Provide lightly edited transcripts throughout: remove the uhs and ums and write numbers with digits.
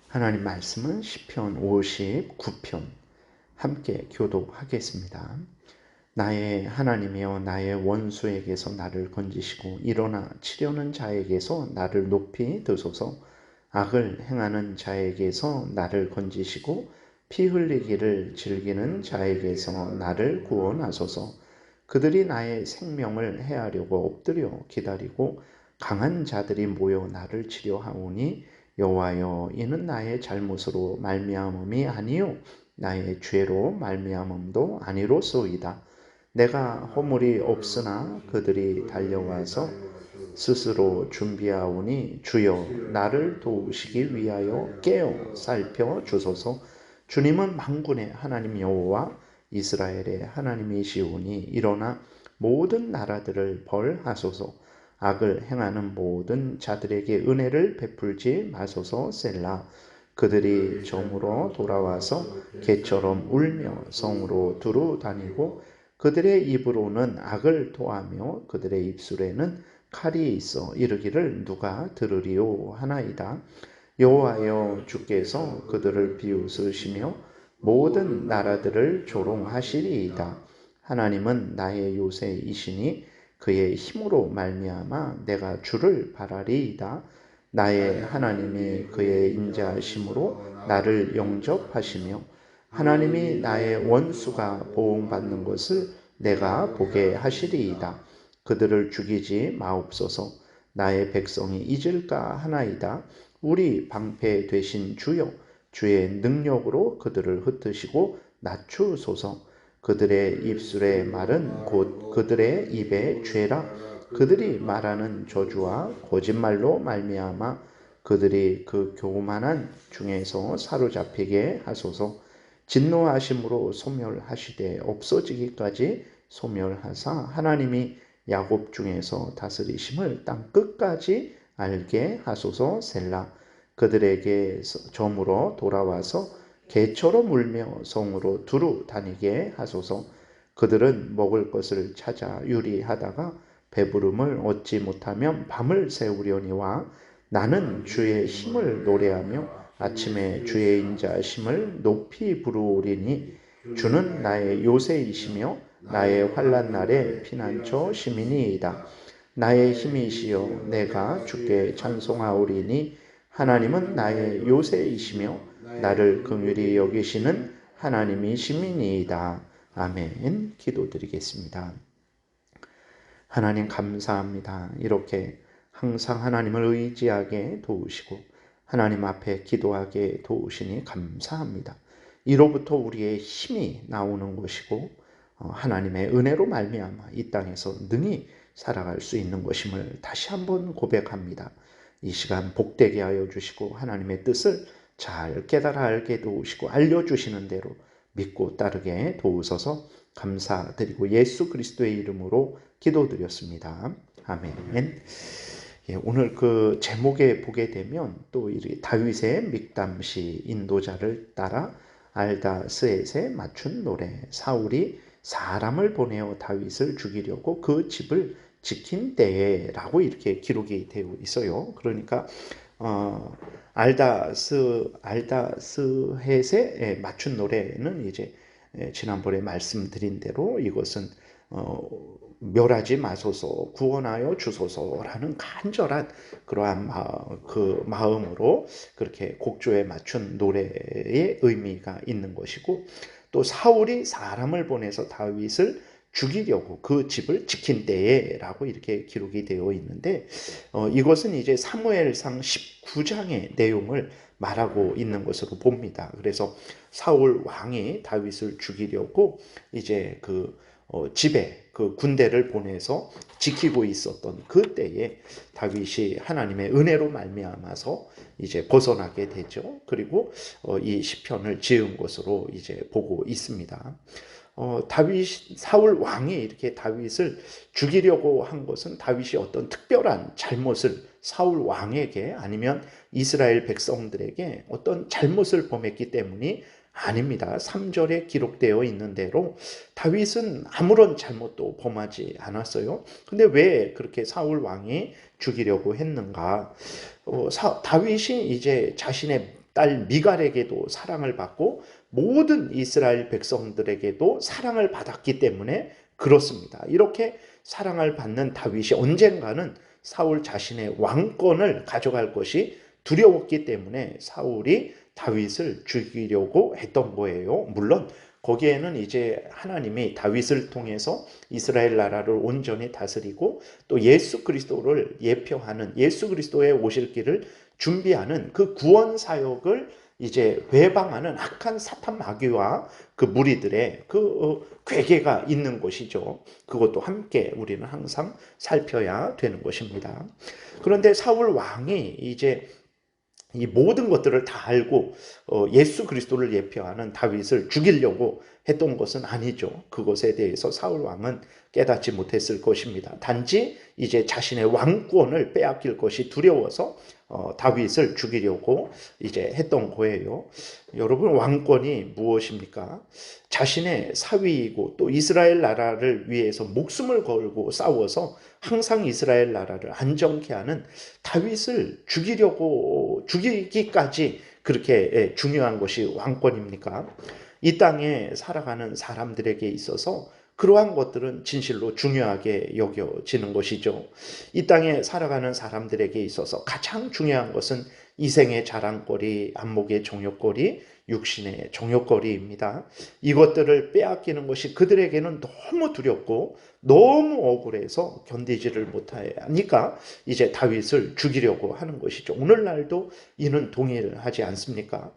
하나님 말씀은 시편 59편 함께 교독하겠습니다. 나의 하나님이여 나의 원수에게서 나를 건지시고 일어나 치려는 자에게서 나를 높이 드소서. 악을 행하는 자에게서 나를 건지시고 피 흘리기를 즐기는 자에게서 나를 구원하소서. 그들이 나의 생명을 해하려고 엎드려 기다리고 강한 자들이 모여 나를 치려하오니 여호와여 이는 나의 잘못으로 말미암음이 아니요 나의 죄로 말미암음도 아니로소이다. 내가 허물이 없으나 그들이 달려와서 스스로 준비하오니 주여 나를 도우시기 위하여 깨어 살펴 주소서. 주님은 만군의 하나님 여호와 이스라엘의 하나님이시오니 일어나 모든 나라들을 벌하소서. 악을 행하는 모든 자들에게 은혜를 베풀지 마소서. 셀라. 그들이 점으로 돌아와서 개처럼 울며 성으로 두루 다니고 그들의 입으로는 악을 토하며 그들의 입술에는 칼이 있어 이르기를 누가 들으리오 하나이다. 여호와여 주께서 그들을 비웃으시며 모든 나라들을 조롱하시리이다. 하나님은 나의 요새이시니 그의 힘으로 말미암아 내가 주를 바라리이다. 나의 하나님이 그의 인자하심으로 나를 영접하시며 하나님이 나의 원수가 보응받는 것을 내가 보게 하시리이다. 그들을 죽이지 마옵소서. 나의 백성이 잊을까 하나이다. 우리 방패 되신 주여 주의 능력으로 그들을 흩으시고 낮추소서. 그들의 입술의 말은 곧 그들의 입의 죄라. 그들이 말하는 저주와 거짓말로 말미암아 그들이 그 교만한 중에서 사로잡히게 하소서. 진노하심으로 소멸하시되 없어지기까지 소멸하사 하나님이 야곱 중에서 다스리심을 땅 끝까지 알게 하소서. 셀라. 그들에게 점으로 돌아와서 개처럼 울며 성으로 두루 다니게 하소서. 그들은 먹을 것을 찾아 유리하다가 배부름을 얻지 못하면 밤을 새우려니와 나는 주의 힘을 노래하며 아침에 주의 인자하심을 높이 부르리니 주는 나의 요새이시며 나의 환난 날에 피난처 시민이이다. 나의 힘이시여 내가 주께 찬송하오리니 하나님은 나의 요새이시며 나를 긍휼히 여기시는 하나님이시니이다. 아멘. 기도드리겠습니다. 하나님 감사합니다. 이렇게 항상 하나님을 의지하게 도우시고 하나님 앞에 기도하게 도우시니 감사합니다. 이로부터 우리의 힘이 나오는 것이고 하나님의 은혜로 말미암아 이 땅에서 능히 살아갈 수 있는 것임을 다시 한번 고백합니다. 이 시간 복되게 하여 주시고 하나님의 뜻을 잘 깨달아 알게 도우시고 알려주시는 대로 믿고 따르게 도우소서. 감사드리고 예수 그리스도의 이름으로 기도드렸습니다. 아멘. 오늘 그 제목에 보게 되면 또 다윗의 믹담시 인도자를 따라 알다스엣에 맞춘 노래, 사울이 사람을 보내어 다윗을 죽이려고 그 집을 지킨 때에라고 이렇게 기록이 되어 있어요. 그러니까 알다스헷에 맞춘 노래는 이제 지난번에 말씀드린 대로 이것은 멸하지 마소서 구원하여 주소서라는 간절한 그러한 그 마음으로 그렇게 곡조에 맞춘 노래의 의미가 있는 것이고 또 사울이 사람을 보내서 다윗을 죽이려고 그 집을 지킨 때에라고 이렇게 기록이 되어 있는데 이것은 이제 사무엘상 19장의 내용을 말하고 있는 것으로 봅니다. 그래서 사울 왕이 다윗을 죽이려고 이제 그 집에 그 군대를 보내서 지키고 있었던 그때에 다윗이 하나님의 은혜로 말미암아서 이제 벗어나게 되죠. 그리고 이 시편을 지은 것으로 이제 보고 있습니다. 사울 왕이 이렇게 다윗을 죽이려고 한 것은 다윗이 어떤 특별한 잘못을 사울 왕에게 아니면 이스라엘 백성들에게 어떤 잘못을 범했기 때문이 아닙니다. 3절에 기록되어 있는 대로 다윗은 아무런 잘못도 범하지 않았어요. 근데 왜 그렇게 사울 왕이 죽이려고 했는가? 다윗이 이제 자신의 딸 미갈에게도 사랑을 받고 모든 이스라엘 백성들에게도 사랑을 받았기 때문에 그렇습니다. 이렇게 사랑을 받는 다윗이 언젠가는 사울 자신의 왕권을 가져갈 것이 두려웠기 때문에 사울이 다윗을 죽이려고 했던 거예요. 물론 거기에는 이제 하나님이 다윗을 통해서 이스라엘 나라를 온전히 다스리고 또 예수 그리스도를 예표하는, 예수 그리스도의 오실 길을 준비하는 그 구원 사역을 이제 회방하는 악한 사탄 마귀와 그 무리들의 그 괴계가 있는 것이죠. 그것도 함께 우리는 항상 살펴야 되는 것입니다. 그런데 사울 왕이 이제 이 모든 것들을 다 알고 예수 그리스도를 예표하는 다윗을 죽이려고 했던 것은 아니죠. 그것에 대해서 사울 왕은 깨닫지 못했을 것입니다. 단지 이제 자신의 왕권을 빼앗길 것이 두려워서 다윗을 죽이려고 이제 했던 거예요. 여러분, 왕권이 무엇입니까? 자신의 사위이고 또 이스라엘 나라를 위해서 목숨을 걸고 싸워서 항상 이스라엘 나라를 안정케 하는 다윗을 죽이기까지 그렇게 중요한 것이 왕권입니까? 이 땅에 살아가는 사람들에게 있어서 그러한 것들은 진실로 중요하게 여겨지는 것이죠. 이 땅에 살아가는 사람들에게 있어서 가장 중요한 것은 이생의 자랑거리, 안목의 종욕거리, 육신의 종욕거리입니다. 이것들을 빼앗기는 것이 그들에게는 너무 두렵고 너무 억울해서 견디지를 못하니까 이제 다윗을 죽이려고 하는 것이죠. 오늘날도 이는 동일하지 않습니까?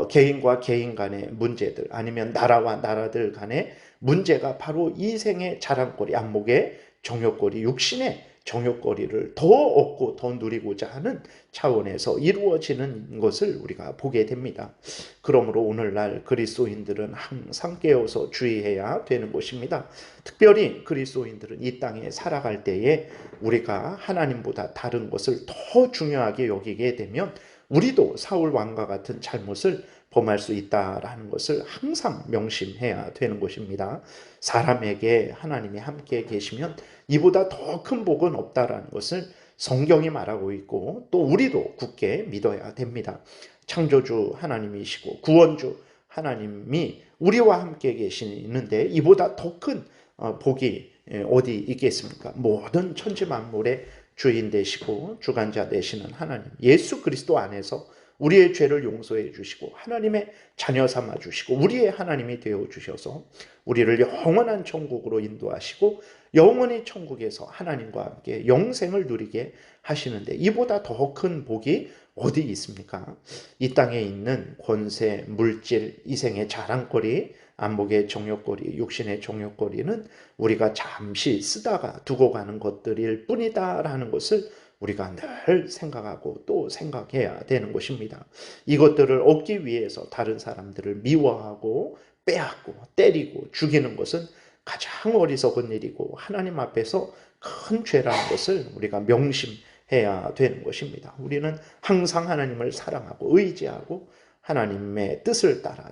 개인과 개인 간의 문제들, 아니면 나라와 나라들 간의 문제가 바로 이생의 자랑거리, 안목의 정욕거리, 육신의 정욕거리를 더 얻고 더 누리고자 하는 차원에서 이루어지는 것을 우리가 보게 됩니다. 그러므로 오늘날 그리스도인들은 항상 깨어서 주의해야 되는 것입니다. 특별히 그리스도인들은 이 땅에 살아갈 때에 우리가 하나님보다 다른 것을 더 중요하게 여기게 되면 우리도 사울 왕과 같은 잘못을 범할 수 있다라는 것을 항상 명심해야 되는 것입니다. 사람에게 하나님이 함께 계시면 이보다 더 큰 복은 없다라는 것을 성경이 말하고 있고 또 우리도 굳게 믿어야 됩니다. 창조주 하나님이시고 구원주 하나님이 우리와 함께 계시는데 이보다 더 큰 복이 어디 있겠습니까? 모든 천지 만물의 주인 되시고 주관자 되시는 하나님 예수 그리스도 안에서 우리의 죄를 용서해 주시고 하나님의 자녀 삼아 주시고 우리의 하나님이 되어 주셔서 우리를 영원한 천국으로 인도하시고 영원히 천국에서 하나님과 함께 영생을 누리게 하시는데 이보다 더 큰 복이 어디 있습니까? 이 땅에 있는 권세, 물질, 이생의 자랑거리, 안목의 정욕거리, 육신의 정욕거리는 우리가 잠시 쓰다가 두고 가는 것들일 뿐이다라는 것을 우리가 늘 생각하고 또 생각해야 되는 것입니다. 이것들을 얻기 위해서 다른 사람들을 미워하고 빼앗고 때리고 죽이는 것은 가장 어리석은 일이고 하나님 앞에서 큰 죄라는 것을 우리가 명심해야 되는 것입니다. 우리는 항상 하나님을 사랑하고 의지하고 하나님의 뜻을 따라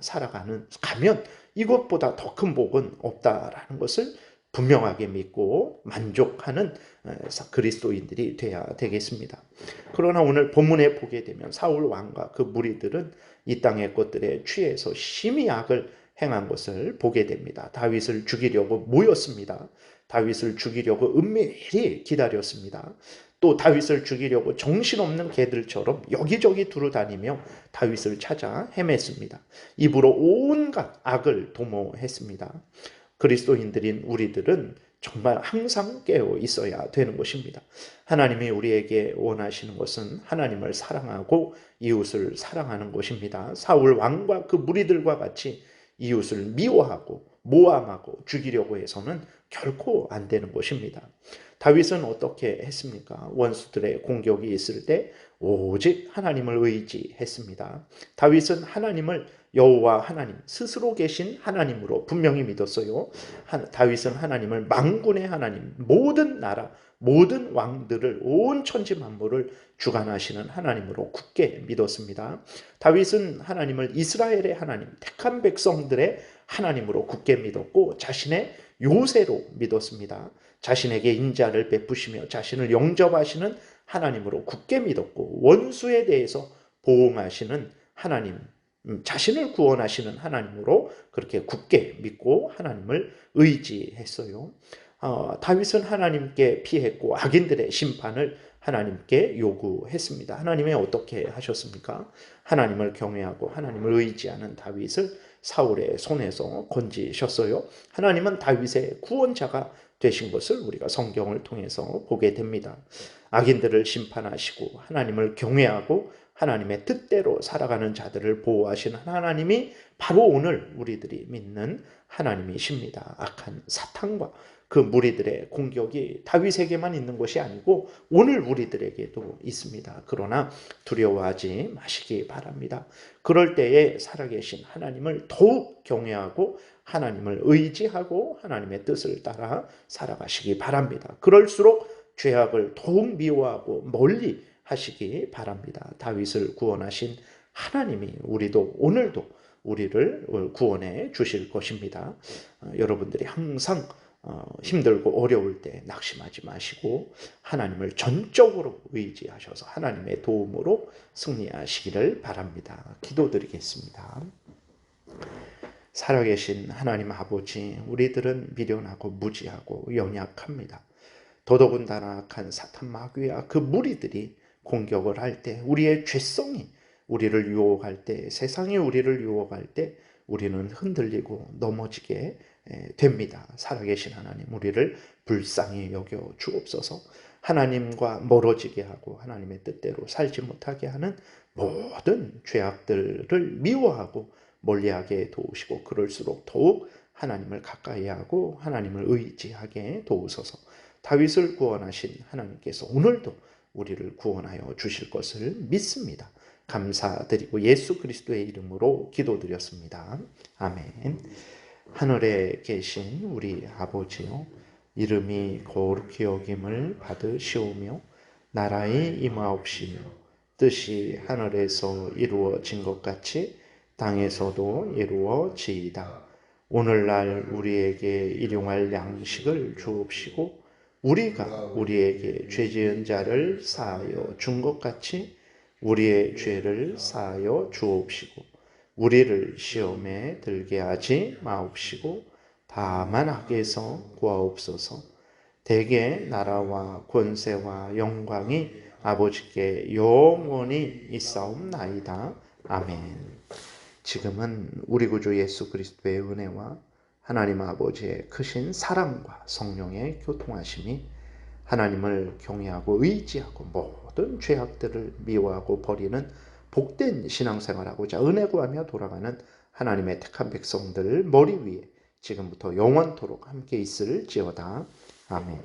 가면 이것보다 더 큰 복은 없다라는 것을 분명하게 믿고 만족하는 그리스도인들이 되어야 되겠습니다. 그러나 오늘 본문에 보게 되면 사울 왕과 그 무리들은 이 땅의 것들에 취해서 심히 악을 행한 것을 보게 됩니다. 다윗을 죽이려고 모였습니다. 다윗을 죽이려고 은밀히 기다렸습니다. 또 다윗을 죽이려고 정신없는 개들처럼 여기저기 두루다니며 다윗을 찾아 헤맸습니다. 입으로 온갖 악을 도모했습니다. 그리스도인들인 우리들은 정말 항상 깨어 있어야 되는 것입니다. 하나님이 우리에게 원하시는 것은 하나님을 사랑하고 이웃을 사랑하는 것입니다. 사울 왕과 그 무리들과 같이 이웃을 미워하고 모함하고 죽이려고 해서는 결코 안 되는 것입니다. 다윗은 어떻게 했습니까? 원수들의 공격이 있을 때 오직 하나님을 의지했습니다. 다윗은 하나님을 여호와 하나님, 스스로 계신 하나님으로 분명히 믿었어요. 다윗은 하나님을 만군의 하나님, 모든 나라, 모든 왕들을 온 천지 만물을 주관하시는 하나님으로 굳게 믿었습니다. 다윗은 하나님을 이스라엘의 하나님, 택한 백성들의 하나님으로 굳게 믿었고 자신의 요새로 믿었습니다. 자신에게 인자를 베푸시며 자신을 영접하시는 하나님으로 굳게 믿었고 원수에 대해서 보응하시는 하나님, 자신을 구원하시는 하나님으로 그렇게 굳게 믿고 하나님을 의지했어요. 다윗은 하나님께 피했고 악인들의 심판을 하나님께 요구했습니다. 하나님이 어떻게 하셨습니까? 하나님을 경외하고 하나님을 의지하는 다윗을 사울의 손에서 건지셨어요. 하나님은 다윗의 구원자가 되신 것을 우리가 성경을 통해서 보게 됩니다. 악인들을 심판하시고 하나님을 경외하고 하나님의 뜻대로 살아가는 자들을 보호하시는 하나님이 바로 오늘 우리들이 믿는 하나님이십니다. 악한 사탄과 그 무리들의 공격이 다윗에게만 있는 것이 아니고 오늘 우리들에게도 있습니다. 그러나 두려워하지 마시기 바랍니다. 그럴 때에 살아계신 하나님을 더욱 경외하고 하나님을 의지하고 하나님의 뜻을 따라 살아가시기 바랍니다. 그럴수록 죄악을 더욱 미워하고 멀리 하시기 바랍니다. 다윗을 구원하신 하나님이 우리도 오늘도 우리를 구원해 주실 것입니다. 여러분들이 항상 힘들고 어려울 때 낙심하지 마시고 하나님을 전적으로 의지하셔서 하나님의 도움으로 승리하시기를 바랍니다. 기도드리겠습니다. 살아계신 하나님 아버지, 우리들은 미련하고 무지하고 연약합니다. 더더군다나 악한 사탄 마귀와 그 무리들이 공격을 할 때, 우리의 죄성이 우리를 유혹할 때, 세상이 우리를 유혹할 때 우리는 흔들리고 넘어지게 됩니다. 살아계신 하나님, 우리를 불쌍히 여겨 주옵소서. 하나님과 멀어지게 하고 하나님의 뜻대로 살지 못하게 하는 모든 죄악들을 미워하고 멀리하게 도우시고, 그럴수록 더욱 하나님을 가까이 하고 하나님을 의지하게 도우소서. 다윗을 구원하신 하나님께서 오늘도 우리를 구원하여 주실 것을 믿습니다. 감사드리고 예수 그리스도의 이름으로 기도드렸습니다. 아멘. 하늘에 계신 우리 아버지요, 이름이 거룩히 여김을 받으시오며 나라의 임하옵시며 뜻이 하늘에서 이루어진 것 같이 땅에서도 이루어지이다. 오늘날 우리에게 일용할 양식을 주옵시고 우리가 우리에게 죄 지은 자를 사하여 준 것 같이 우리의 죄를 사하여 주옵시고 우리를 시험에 들게 하지 마옵시고 다만 악에서 구하옵소서. 대개 나라와 권세와 영광이 아버지께 영원히 있사옵나이다. 아멘. 지금은 우리 구주 예수 그리스도의 은혜와 하나님 아버지의 크신 사랑과 성령의 교통하심이 하나님을 경외하고 의지하고 모든 죄악들을 미워하고 버리는 복된 신앙생활하고자 은혜 구하며 돌아가는 하나님의 택한 백성들 머리 위에 지금부터 영원토록 함께 있을지어다. 아멘.